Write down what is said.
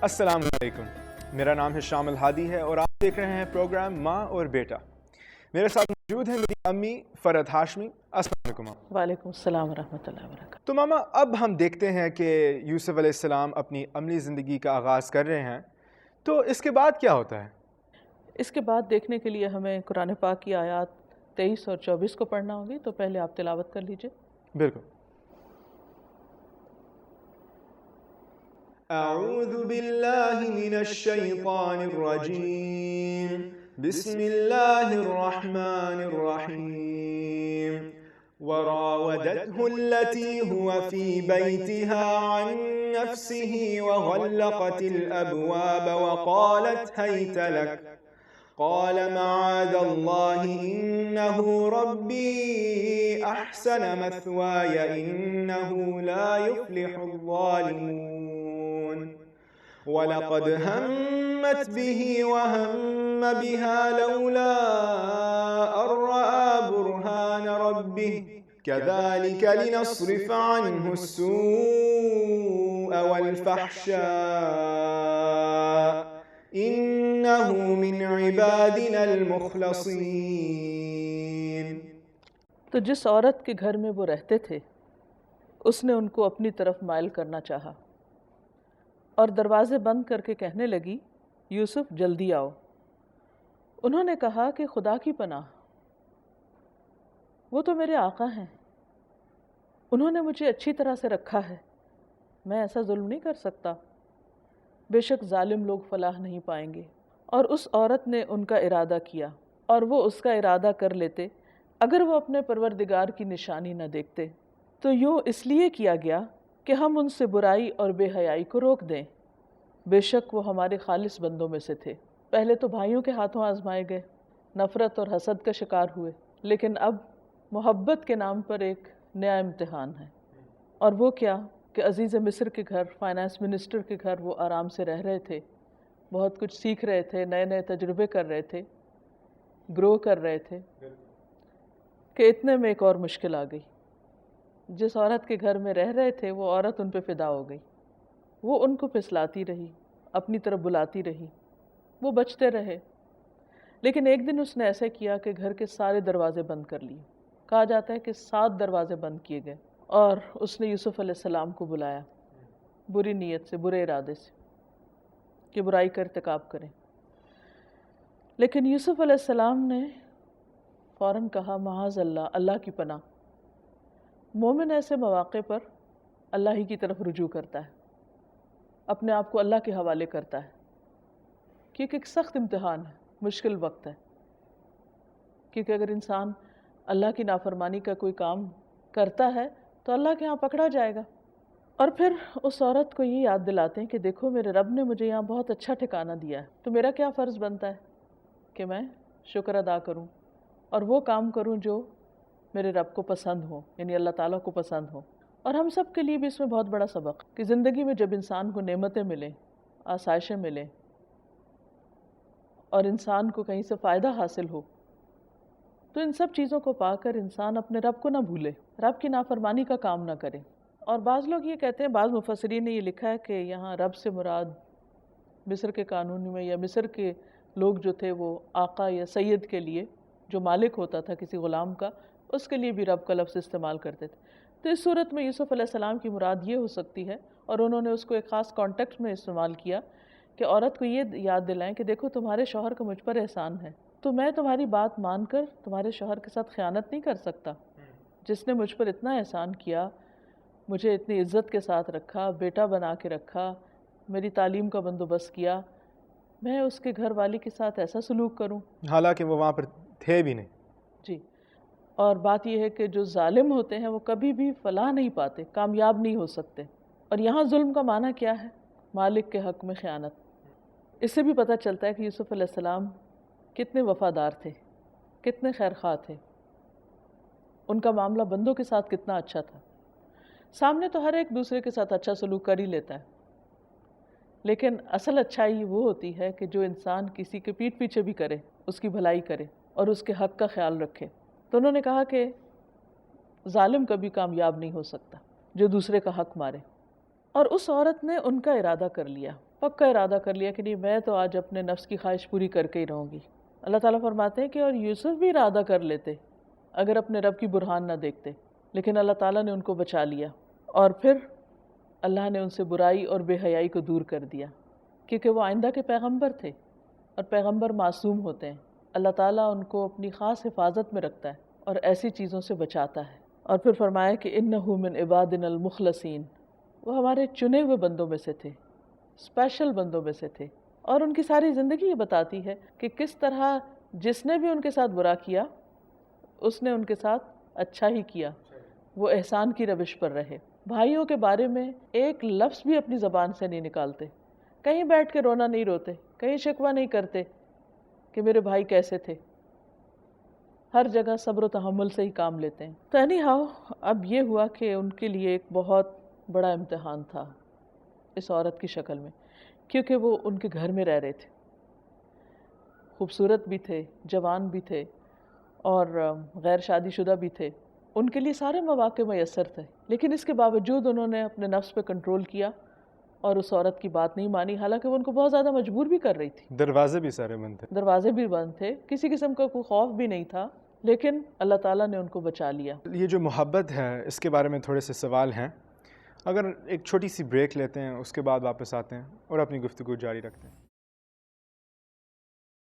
السلام علیکم، میرا نام ہے شامل ہادی ہے اور آپ دیکھ رہے ہیں پروگرام ماں اور بیٹا۔ میرے ساتھ موجود ہیں میری امی فرحت ہاشمی۔ السلام علیکم۔ وعلیکم السلام ورحمۃ اللہ وبرکاتہ۔ تو ماما، اب ہم دیکھتے ہیں کہ یوسف علیہ السلام اپنی عملی زندگی کا آغاز کر رہے ہیں، تو اس کے بعد کیا ہوتا ہے؟ اس کے بعد دیکھنے کے لیے ہمیں قرآن پاک کی آیات 23 اور 24 کو پڑھنا ہوگی، تو پہلے آپ تلاوت کر لیجئے۔ بالکل۔ اعوذ باللہ من الشیطان الرجیم، بسم اللہ الرحمن الرحیم۔ وراودته التي هو في بيتها عن نفسه وغلقت الأبواب وقالت هيت لك قال معاذ الله إنه ربي أحسن مثواي إنه لا يفلح الظالمون ولقد همت به وهم بها لولا أن رأى برهان ربه كذلك لنصرف عنه السوء والفحشاء إنه من عبادنا المخلصين۔ تو جس عورت کے گھر میں وہ رہتے تھے اس نے ان کو اپنی طرف مائل کرنا چاہا اور دروازے بند کر کے کہنے لگی، یوسف جلدی آؤ۔ انہوں نے کہا کہ خدا کی پناہ، وہ تو میرے آقا ہیں، انہوں نے مجھے اچھی طرح سے رکھا ہے، میں ایسا ظلم نہیں کر سکتا، بے شک ظالم لوگ فلاح نہیں پائیں گے۔ اور اس عورت نے ان کا ارادہ کیا اور وہ اس کا ارادہ کر لیتے اگر وہ اپنے پروردگار کی نشانی نہ دیکھتے، تو یوں اس لیے کیا گیا کہ ہم ان سے برائی اور بے حیائی کو روک دیں، بے شک وہ ہمارے خالص بندوں میں سے تھے۔ پہلے تو بھائیوں کے ہاتھوں آزمائے گئے، نفرت اور حسد کا شکار ہوئے، لیکن اب محبت کے نام پر ایک نیا امتحان ہے۔ اور وہ کیا کہ عزیز مصر کے گھر، فائنانس منسٹر کے گھر وہ آرام سے رہ رہے تھے، بہت کچھ سیکھ رہے تھے، نئے نئے تجربے کر رہے تھے، گرو کر رہے تھے، کہ اتنے میں ایک اور مشکل آ گئی۔ جس عورت کے گھر میں رہ رہے تھے وہ عورت ان پہ فدا ہو گئی، وہ ان کو پھسلاتی رہی، اپنی طرف بلاتی رہی، وہ بچتے رہے، لیکن ایک دن اس نے ایسے کیا کہ گھر کے سارے دروازے بند کر لیے۔ کہا جاتا ہے کہ 7 دروازے بند کیے گئے اور اس نے یوسف علیہ السلام کو بلایا بری نیت سے، برے ارادے سے کہ برائی کا ارتکاب کریں، لیکن یوسف علیہ السلام نے فوراً کہا معاذ اللہ، اللہ کی پناہ۔ مومن ایسے مواقع پر اللہ ہی کی طرف رجوع کرتا ہے، اپنے آپ کو اللہ کے حوالے کرتا ہے، کیونکہ ایک سخت امتحان ہے، مشکل وقت ہے، کیونکہ اگر انسان اللہ کی نافرمانی کا کوئی کام کرتا ہے تو اللہ کے ہاں پکڑا جائے گا۔ اور پھر اس عورت کو یہ یاد دلاتے ہیں کہ دیکھو میرے رب نے مجھے یہاں بہت اچھا ٹھکانہ دیا ہے، تو میرا کیا فرض بنتا ہے کہ میں شکر ادا کروں اور وہ کام کروں جو میرے رب کو پسند ہو، یعنی اللہ تعالیٰ کو پسند ہو۔ اور ہم سب کے لیے بھی اس میں بہت بڑا سبق کہ زندگی میں جب انسان کو نعمتیں ملیں، آسائشیں ملیں اور انسان کو کہیں سے فائدہ حاصل ہو، تو ان سب چیزوں کو پا کر انسان اپنے رب کو نہ بھولے، رب کی نافرمانی کا کام نہ کرے۔ اور بعض لوگ یہ کہتے ہیں، بعض مفسرین نے یہ لکھا ہے کہ یہاں رب سے مراد مصر کے قانون میں یا مصر کے لوگ جو تھے وہ آقا یا سید کے لیے، جو مالک ہوتا تھا کسی غلام کا، اس کے لیے بھی رب کا لفظ استعمال کرتے تھے۔ تو اس صورت میں یوسف علیہ السلام کی مراد یہ ہو سکتی ہے، اور انہوں نے اس کو ایک خاص کانٹیکسٹ میں استعمال کیا کہ عورت کو یہ یاد دلائیں کہ دیکھو تمہارے شوہر کا مجھ پر احسان ہے، تو میں تمہاری بات مان کر تمہارے شوہر کے ساتھ خیانت نہیں کر سکتا۔ جس نے مجھ پر اتنا احسان کیا، مجھے اتنی عزت کے ساتھ رکھا، بیٹا بنا کے رکھا، میری تعلیم کا بندوبست کیا، میں اس کے گھر والی کے ساتھ ایسا سلوک کروں؟ حالانکہ وہ وہاں پر تھے بھی نہیں۔ جی۔ اور بات یہ ہے کہ جو ظالم ہوتے ہیں وہ کبھی بھی فلاح نہیں پاتے، کامیاب نہیں ہو سکتے۔ اور یہاں ظلم کا معنی کیا ہے؟ مالک کے حق میں خیانت۔ اس سے بھی پتہ چلتا ہے کہ یوسف علیہ السلام کتنے وفادار تھے، کتنے خیرخواہ تھے، ان کا معاملہ بندوں کے ساتھ کتنا اچھا تھا۔ سامنے تو ہر ایک دوسرے کے ساتھ اچھا سلوک کر ہی لیتا ہے، لیکن اصل اچھائی وہ ہوتی ہے کہ جو انسان کسی کے پیٹھ پیچھے بھی کرے، اس کی بھلائی کرے اور اس کے حق کا خیال رکھے۔ تو انہوں نے کہا کہ ظالم کبھی کامیاب نہیں ہو سکتا جو دوسرے کا حق مارے۔ اور اس عورت نے ان کا ارادہ کر لیا، پکا ارادہ کر لیا کہ نہیں میں تو آج اپنے نفس کی خواہش پوری کر کے ہی رہوں گی۔ اللہ تعالیٰ فرماتے ہیں کہ اور یوسف بھی ارادہ کر لیتے اگر اپنے رب کی برہان نہ دیکھتے، لیکن اللہ تعالیٰ نے ان کو بچا لیا، اور پھر اللہ نے ان سے برائی اور بے حیائی کو دور کر دیا، کیونکہ وہ آئندہ کے پیغمبر تھے، اور پیغمبر معصوم ہوتے ہیں۔ اللہ تعالیٰ ان کو اپنی خاص حفاظت میں رکھتا ہے اور ایسی چیزوں سے بچاتا ہے۔ اور پھر فرمایا کہ انہ من عبادنا المخلصین، وہ ہمارے چنے ہوئے بندوں میں سے تھے، اسپیشل بندوں میں سے تھے۔ اور ان کی ساری زندگی یہ بتاتی ہے کہ کس طرح جس نے بھی ان کے ساتھ برا کیا اس نے ان کے ساتھ اچھا ہی کیا، وہ احسان کی روش پر رہے۔ بھائیوں کے بارے میں ایک لفظ بھی اپنی زبان سے نہیں نکالتے، کہیں بیٹھ کے رونا نہیں روتے، کہیں شکوہ نہیں کرتے کہ میرے بھائی کیسے تھے، ہر جگہ صبر و تحمل سے ہی کام لیتے ہیں۔ تو اینی ہاؤ اب یہ ہوا کہ ان کے لیے ایک بہت بڑا امتحان تھا اس عورت کی شکل میں، کیونکہ وہ ان کے گھر میں رہ رہے تھے، خوبصورت بھی تھے، جوان بھی تھے، اور غیر شادی شدہ بھی تھے، ان کے لیے سارے مواقع میسر تھے، لیکن اس کے باوجود انہوں نے اپنے نفس پہ کنٹرول کیا اور اس عورت کی بات نہیں مانی، حالانکہ وہ ان کو بہت زیادہ مجبور بھی کر رہی تھی۔ دروازے بھی سارے بند تھے، دروازے بھی بند تھے، کسی قسم کا کوئی خوف بھی نہیں تھا، لیکن اللہ تعالیٰ نے ان کو بچا لیا۔ یہ جو محبت ہے اس کے بارے میں تھوڑے سے سوال ہیں، اگر ایک چھوٹی سی بریک لیتے ہیں اس کے بعد واپس آتے ہیں اور اپنی گفتگو جاری رکھتے ہیں۔